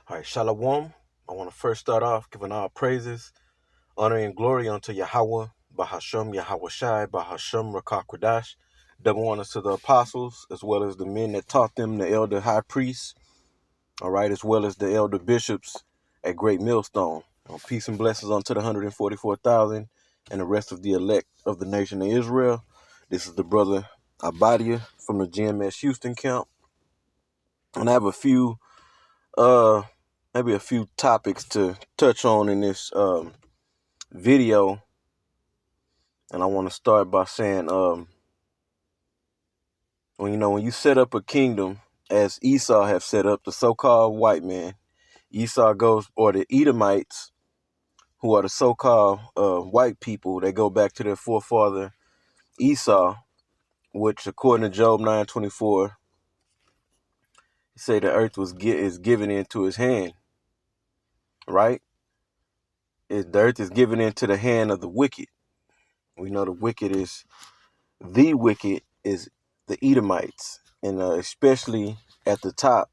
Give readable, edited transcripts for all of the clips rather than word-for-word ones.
All right, Shalom. I want to first start off giving all praises, honor, and glory unto Yahweh, Bahashem, Yahweh Shai, Bahashem, Rakakwadash. Double honors to the apostles, as well as the men that taught them, the elder high priests, all right, as well as the elder bishops at Great Millstone. Peace and blessings unto the 144,000 and the rest of the elect of the nation of Israel. This is the brother Abadia from the GMS Houston camp. And I have uh maybe a few topics to touch on in this video. And I want to start by saying when you set up a kingdom as Esau have set up, the so-called white man, Esau goes, or the Edomites, who are the so-called white people, they go back to their forefather Esau, which according to Job 9:24, he say the earth is given into his hand, right? The earth is given into the hand of the wicked. We know the wicked is the Edomites, and especially at the top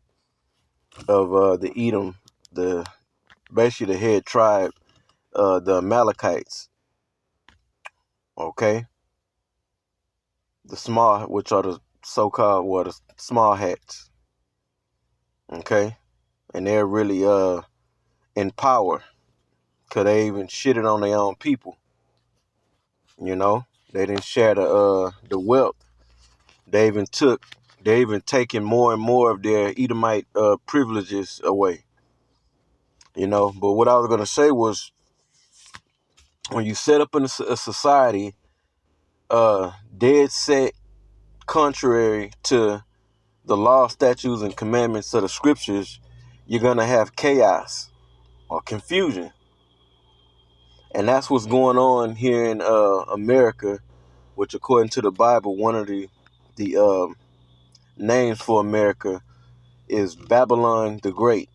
of the Edom, the basically the head tribe, the Amalekites. Okay, the small, which are the so-called the small hats. Okay, and they're really in power, cause they even shitted on their own people. You know, they didn't share the wealth. They even taken more and more of their Edomite privileges away. You know, but what I was gonna say was, when you set up in a society, dead set contrary to the law, statutes, and commandments of the scriptures, you're gonna have chaos or confusion, and that's what's going on here in America. Which, according to the Bible, one of the names for America is Babylon the Great,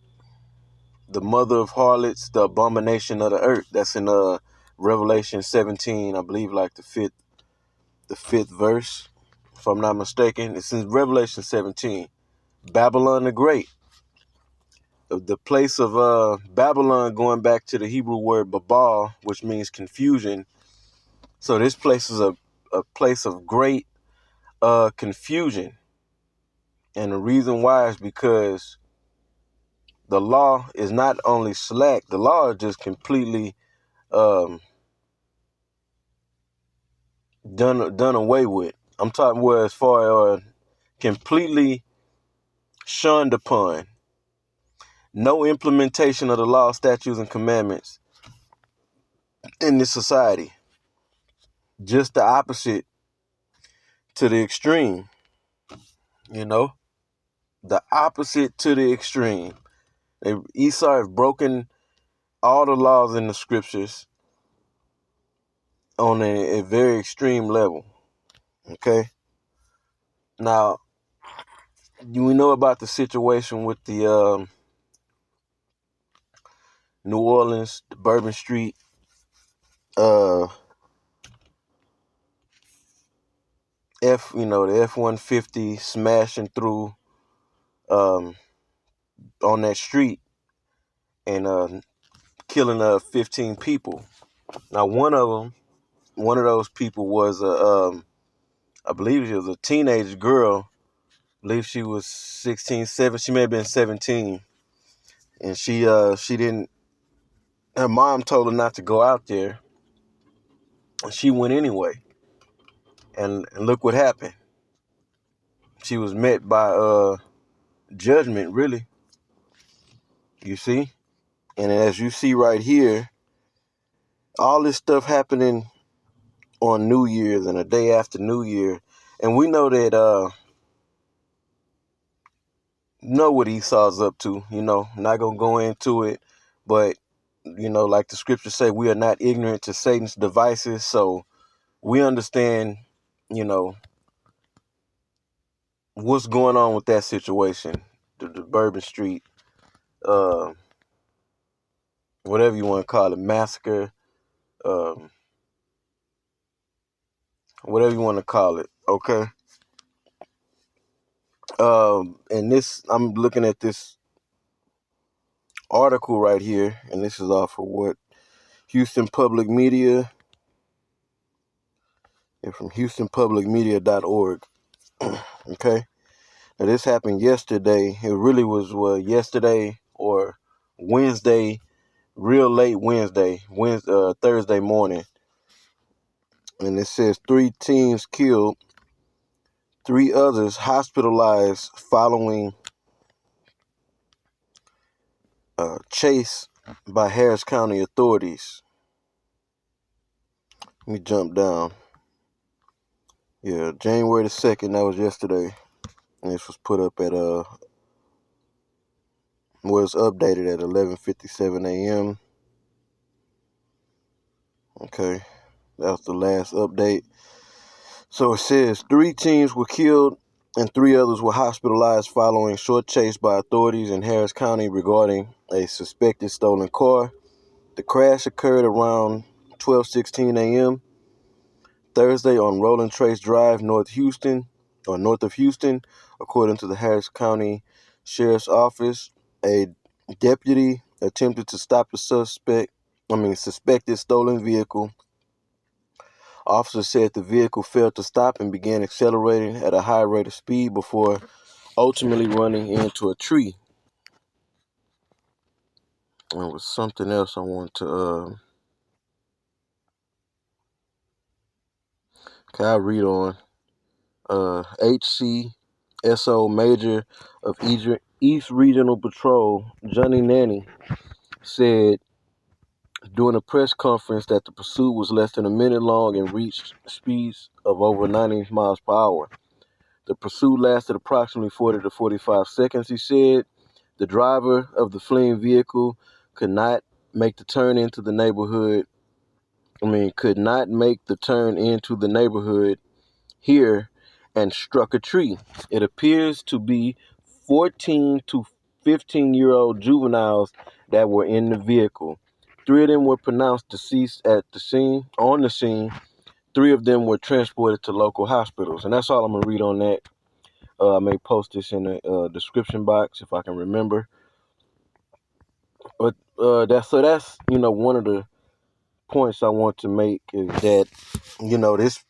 the mother of harlots, the abomination of the earth. That's in Revelation 17, I believe, like the fifth verse, if I'm not mistaken. It's in Revelation 17. Babylon the Great. The place of Babylon, going back to the Hebrew word Babal, which means confusion. So this place is a place of great confusion. And the reason why is because the law is not only slack, the law is just completely um, done away with. I'm talking where as far as completely shunned upon. No implementation of the law, statutes, and commandments in this society. Just the opposite to the extreme, you know? The opposite to the extreme. Esau have broken all the laws in the scriptures on a very extreme level, okay? Now, we know about the situation with the New Orleans, the Bourbon Street, uh, the F-150 smashing through um, on that street and killing 15 people. Now, one of those people was I believe she was a teenage girl. I believe she was 16, 7. She may have been 17, and she didn't. Her mom told her not to go out there, and she went anyway. And look what happened. She was met by judgment, really. You see, and as you see right here, all this stuff happening on New Year's and a day after New Year, and we know that know what Esau's up to. Not gonna go into it, but like the scriptures say, we are not ignorant to Satan's devices, so we understand, you know, what's going on with that situation, the Bourbon Street, uh, whatever you want to call it, massacre, um, whatever you want to call it. Okay. And this, I'm looking at this article right here, and this is off of what Houston Public Media, and from HoustonPublicMedia.org. Okay, now this happened yesterday. It really was yesterday or Wednesday, real late Thursday morning, and it says 3 teens killed, 3 others hospitalized following chase by Harris County authorities. Let me jump down. Yeah, January the 2nd, that was yesterday. And this was put up at was updated at 11:57 a.m. Okay, that was the last update. So it says 3 teens were killed and 3 others were hospitalized following short chase by authorities in Harris County regarding a suspected stolen car. The crash occurred around 12:16 a.m. Thursday on Rolling Trace Drive, north of Houston, according to the Harris County Sheriff's Office. A deputy attempted to stop the suspected stolen vehicle. Officers said the vehicle failed to stop and began accelerating at a high rate of speed before ultimately running into a tree. And there was something else I want to I'll read on. HCSO Major of East Regional Patrol, Johnny Nanny, said during a press conference that the pursuit was less than a minute long and reached speeds of over 90 miles per hour. The pursuit lasted approximately 40 to 45 seconds, he said. The driver of the fleeing vehicle could not make the turn into the neighborhood here and struck a tree. It appears to be 14 to 15-year-old juveniles that were in the vehicle. 3 of them were pronounced deceased on the scene. 3 of them were transported to local hospitals. And that's all I'm going to read on that. I may post this in the description box if I can remember. But that's one of the points I want to make is that, this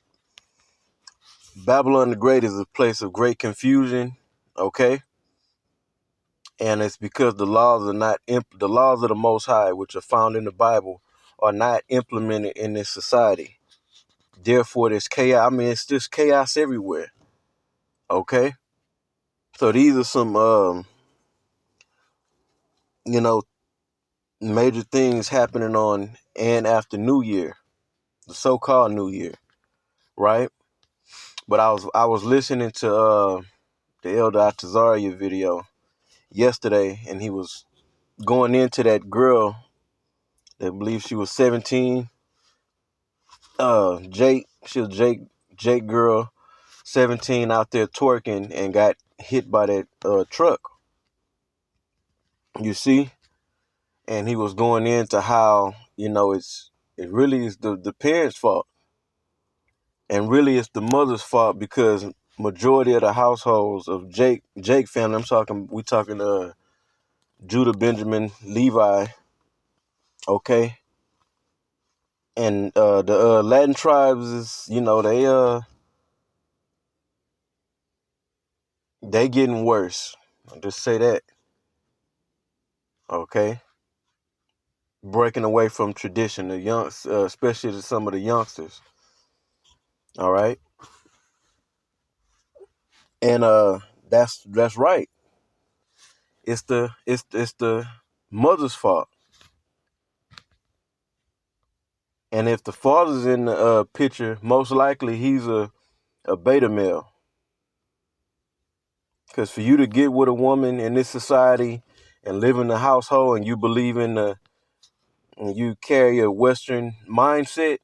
Babylon the Great is a place of great confusion, okay? And it's because the laws of the Most High, which are found in the Bible, are not implemented in this society. Therefore, there's chaos. It's just chaos everywhere, okay? So these are some, major things happening on and after New Year, the so-called New Year, right? But I was listening to the Elder Atazaria video yesterday, and he was going into that girl that believes she was 17. Jake girl, 17, out there twerking and got hit by that truck. You see? And he was going into how, it really is the parents' fault. And really it's the mother's fault because majority of the households of Jake family, we talking Judah, Benjamin, Levi, okay? And the Latin tribes is, they getting worse. I'll just say that. Okay? Breaking away from tradition, especially to some of the youngsters. All right? And that's right. It's the mother's fault. And if the father's in the picture, most likely he's a beta male. Because for you to get with a woman in this society and live in the household and you believe and you carry a Western mindset,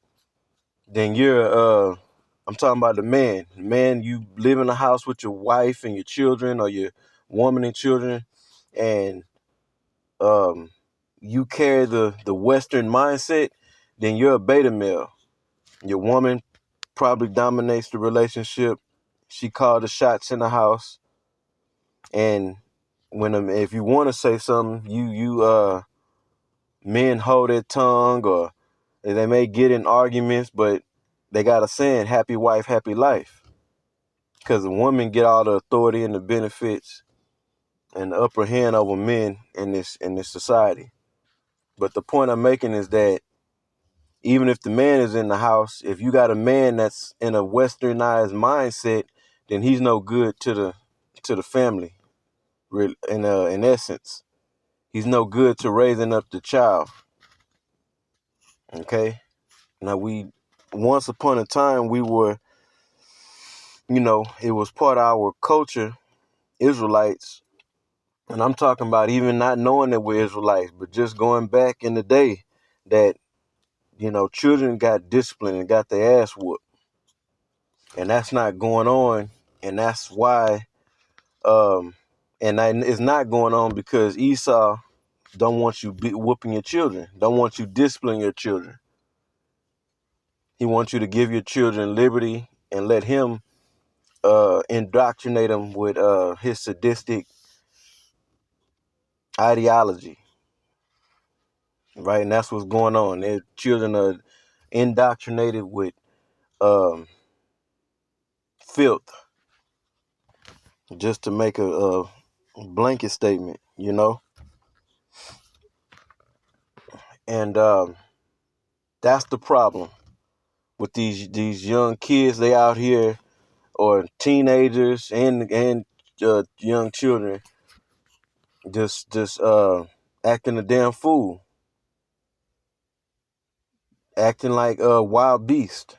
then you're I'm talking about the man. Man, you live in a house with your wife and your children, or your woman and children, and you carry the Western mindset, then you're a beta male. Your woman probably dominates the relationship. She called the shots in the house. And if you want to say something, men hold their tongue, or they may get in arguments, but they got a saying, happy wife, happy life. Because a woman get all the authority and the benefits and the upper hand over men in this society. But the point I'm making is that even if the man is in the house, if you got a man that's in a westernized mindset, then he's no good to the family. In essence, he's no good to raising up the child. Okay. Now once upon a time, we were, it was part of our culture, Israelites. And I'm talking about even not knowing that we're Israelites, but just going back in the day that, children got disciplined and got their ass whooped. And that's not going on. And that's why, it's not going on because Esau don't want you whooping your children, don't want you disciplining your children. He wants you to give your children liberty and let him indoctrinate them with his sadistic ideology, right? And that's what's going on. Their children are indoctrinated with filth, just to make a blanket statement, and that's the problem with these young kids. They out here, or teenagers and young children, just acting a damn fool, acting like a wild beast,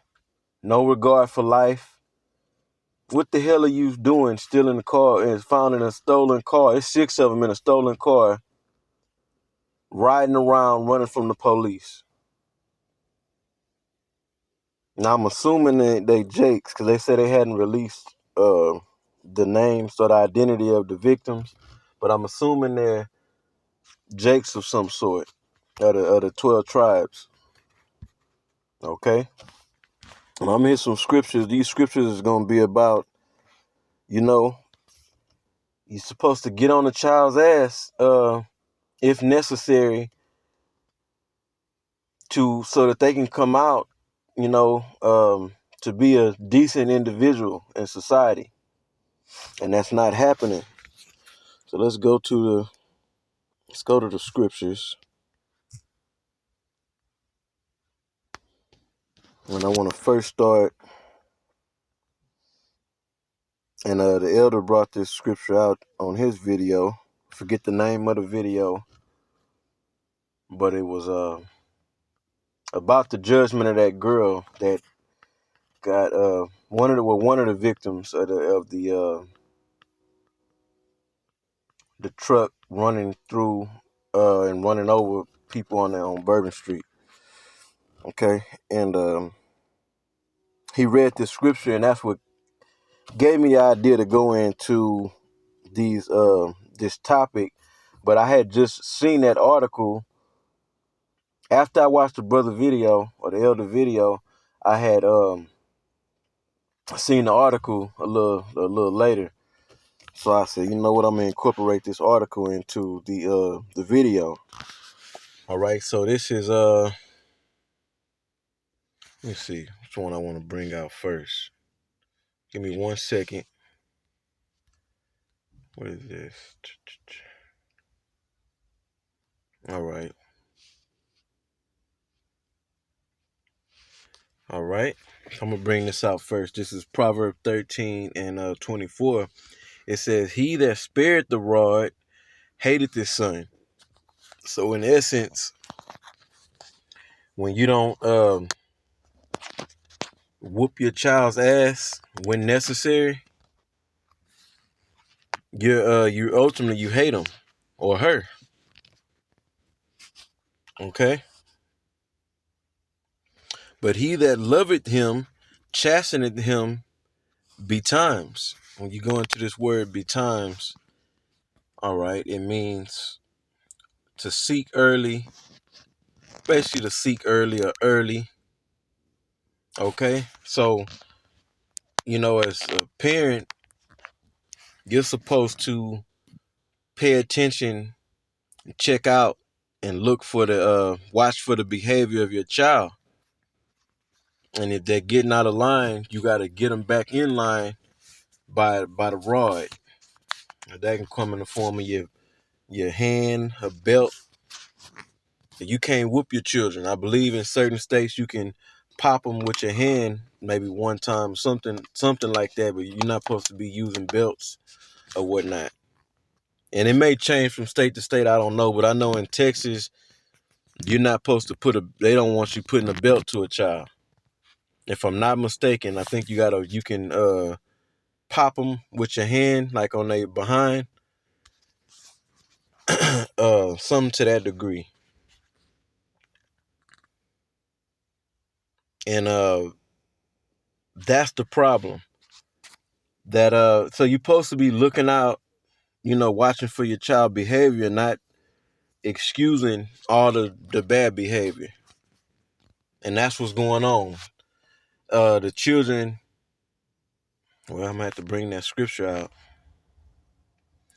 no regard for life. What the hell are you doing still in the car and found in a stolen car? There's 6 of them in a stolen car, riding around, running from the police. Now, I'm assuming that they Jakes, because they said they hadn't released the names or the identity of the victims, but I'm assuming they're Jakes of some sort, of the 12 tribes. Okay? And I'm gonna hit some scriptures. These scriptures is gonna be about, you're supposed to get on a child's ass, if necessary, so that they can come out, to be a decent individual in society. And that's not happening. So let's go to the scriptures. And I want to first start, and the elder brought this scripture out on his video. Forget the name of the video, but it was about the judgment of that girl that got one of the victims of the truck running through and running over people on Bourbon Street. Okay, and he read this scripture, and that's what gave me the idea to go into this topic. But I had just seen that article after I watched the brother video, or the elder video. I had seen the article a little later, so I said, you know what, I'm gonna incorporate this article into the video. All right, so this is let me see which one I want to bring out first. Give me 1 second. What is this? All right. All right. I'm going to bring this out first. This is Proverbs 13 and 24. It says, he that spared the rod hated his son. So in essence, when you don't whoop your child's ass when necessary, you ultimately you hate him or her. Okay? But he that loveth him chasteneth him betimes. When you go into this word betimes, all right, it means to seek early, basically to seek early or early. Okay, so as a parent, you're supposed to pay attention, check out, and look for the watch for the behavior of your child. And if they're getting out of line, you got to get them back in line by the rod. That can come in the form of your hand, a belt. You can't whoop your children. I believe in certain states you can pop them with your hand maybe one time, something like that, but you're not supposed to be using belts or whatnot. And it may change from state to state, I don't know, but I know in Texas, you're not supposed to they don't want you putting a belt to a child. If I'm not mistaken, I think you can pop them with your hand, like on their behind, something to that degree. And that's the problem. That so you're supposed to be looking out, watching for your child behavior, not excusing all the bad behavior. And that's what's going on. The children, well, I'm gonna have to bring that scripture out.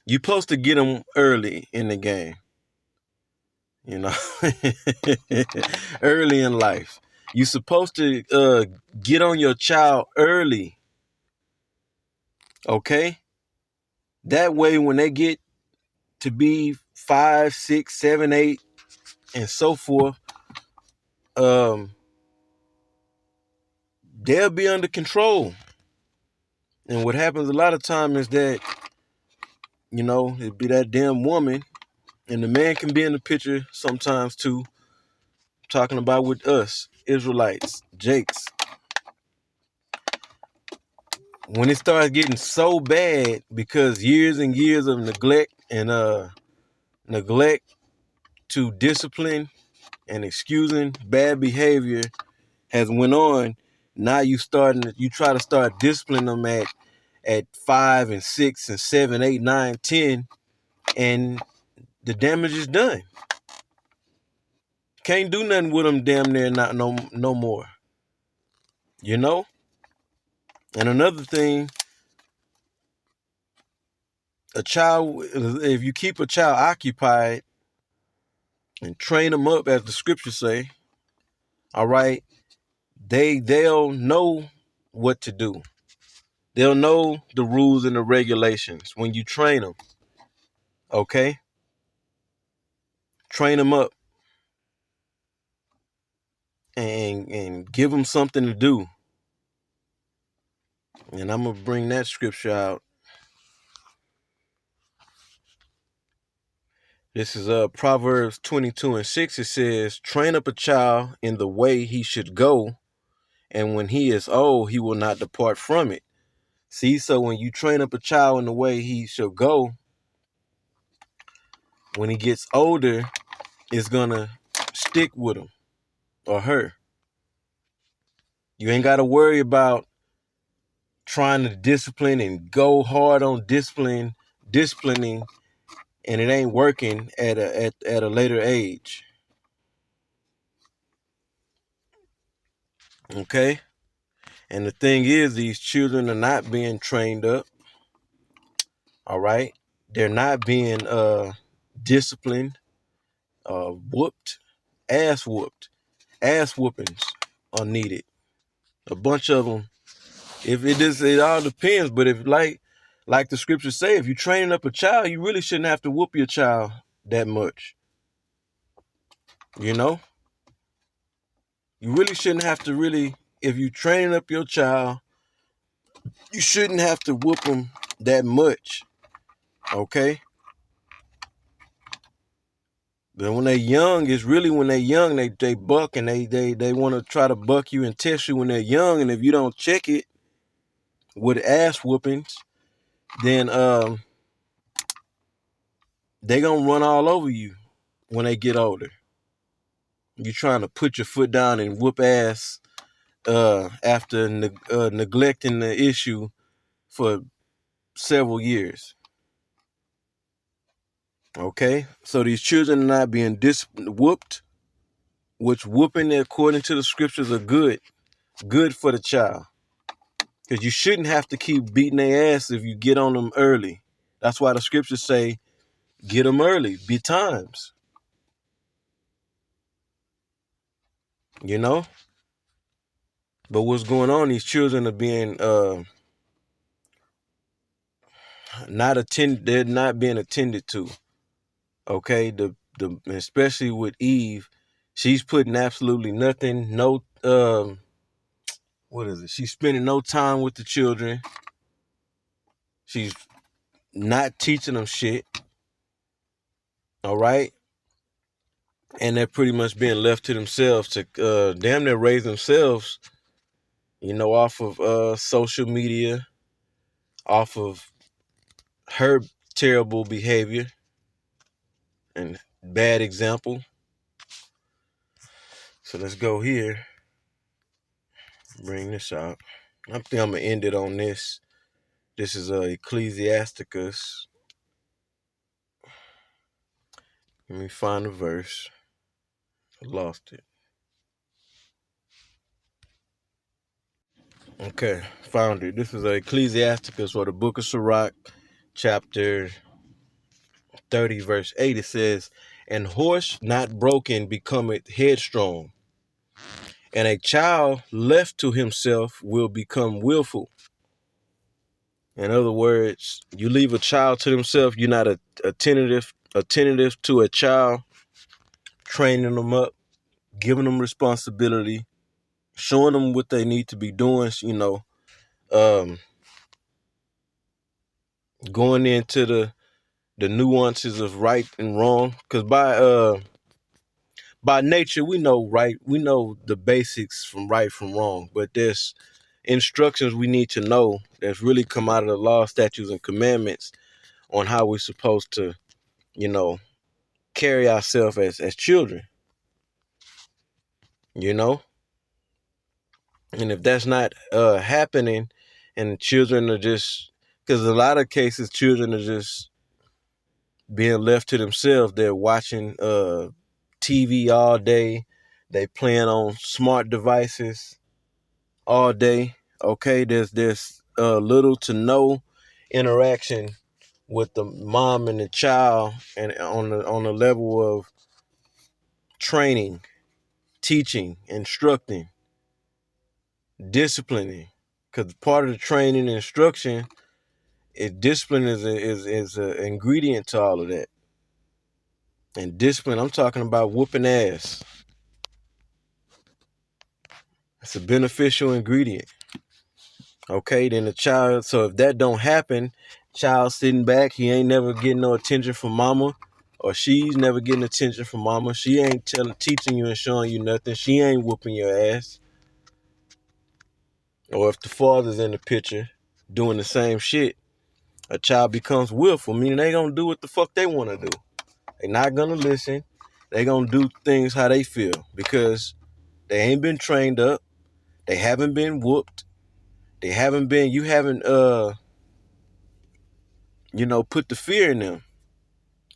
You're supposed to get them early in the game, early in life. You're supposed to get on your child early, okay? That way, when they get to be 5, 6, 7, 8, and so forth, they'll be under control. And what happens a lot of time is that, it'd be that damn woman, and the man can be in the picture sometimes too, talking about with us, Israelites, Jakes. When it starts getting so bad because years and years of neglect to discipline and excusing bad behavior has went on, now you try to start disciplining them at 5 and 6 and 7, 8, 9, 10, and the damage is done. Can't do nothing with them damn near not no more. And another thing, if you keep a child occupied and train them up as the scriptures say, all right, they'll know what to do. They'll know the rules and the regulations when you train them. Okay? Train them up and give them something to do. And I'm going to bring that scripture out. This is Proverbs 22:6. It says, train up a child in the way he should go, and when he is old, he will not depart from it. See, so when you train up a child in the way he should go, when he gets older, it's going to stick with him or her. You ain't got to worry about trying to discipline and go hard on disciplining, and it ain't working at a later age. Okay? And the thing is, these children are not being trained up. All right? They're not being disciplined, whooped, ass whooped. Ass whoopings are needed. A bunch of them. It all depends. But if like the scriptures say, if you're training up a child, you really shouldn't have to whoop your child that much. You really shouldn't have to if you're training up your child, you shouldn't have to whoop them that much. Okay? But when they're young, it's really when they're young, they buck and they want to try to buck you and test you when they're young. And if you don't check it with ass whoopings, then they gonna run all over you when they get older. You're trying to put your foot down and whoop ass after neglecting the issue for several years. Okay, so these children are not being whooped, which whooping according to the scriptures are good for the child, because you shouldn't have to keep beating their ass if you get on them early. That's why the scriptures say Get them early. Be times. You know? But what's going on? These children are being they're not being attended to. Okay? The especially with Eve, she's putting absolutely nothing, no what is it? She's spending no time with the children. She's not teaching them shit. All right? And they're pretty much being left to themselves to damn near raise themselves, off of social media, off of her terrible behavior and bad example. So let's go here. Bring this out. I think I'm gonna end it on this. This is Ecclesiasticus. Let me find the verse. I lost it. Okay, found it. This is Ecclesiasticus, or the Book of Sirach, chapter 30, verse 8. It says, "And horse not broken becometh headstrong, and a child left to himself will become willful." In other words, you leave a child to himself, you're not attentive to a child, training them up, giving them responsibility, showing them what they need to be doing, going into the nuances of right and wrong. Because by nature, we know the basics from right from wrong, but there's instructions we need to know that's really come out of the law, statutes, and commandments on how we're supposed to, carry ourselves as children, and if that's not happening, and children are just, because a lot of cases children are just being left to themselves. They're watching TV all day, they playing on smart devices all day. Okay, there's little to no interaction with the mom and the child, and on the level of training, teaching, instructing, disciplining. Because part of the training and instruction is discipline is an ingredient to all of that. And discipline, I'm talking about whooping ass. It's a beneficial ingredient. Okay, then the child, so if that don't happen, child sitting back, he ain't never getting no attention from mama, or she's never getting attention from mama. She ain't teaching you and showing you nothing. She ain't whooping your ass. Or if the father's in the picture doing the same shit, a child becomes willful, meaning they gonna do what the fuck they want to do. They not gonna listen. They gonna do things how they feel because they ain't been trained up. They haven't been whooped. They haven't been. You haven't put the fear in them.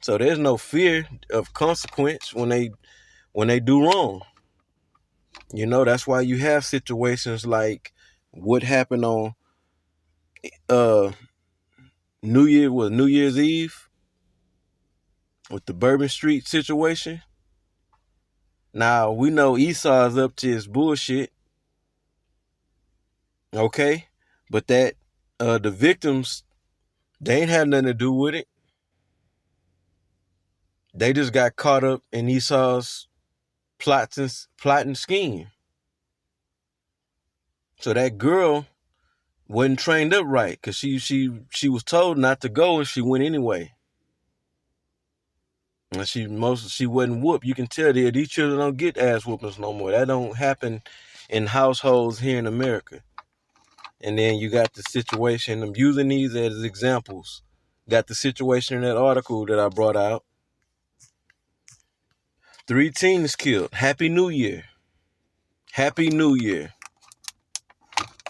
So there's no fear of consequence when they do wrong. That's why you have situations like what happened on New Year's Eve with the Bourbon Street situation. Now we know Esau is up to his bullshit. Okay, but that the victims, they ain't had nothing to do with it. They just got caught up in Esau's plotting scheme. So that girl wasn't trained up right because she was told not to go and she went anyway. And she wasn't whooped. You can tell these children don't get ass whoopings no more. That don't happen in households here in America. And then you got the situation, I'm using these as examples. Got the situation in that article that I brought out. 3 teens killed. Happy New Year. Happy New Year.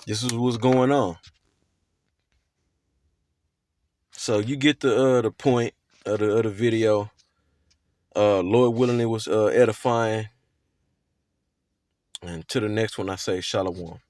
This is what's going on. So you get the point of the video. Lord willing, it was edifying. And to the next one, I say shalom.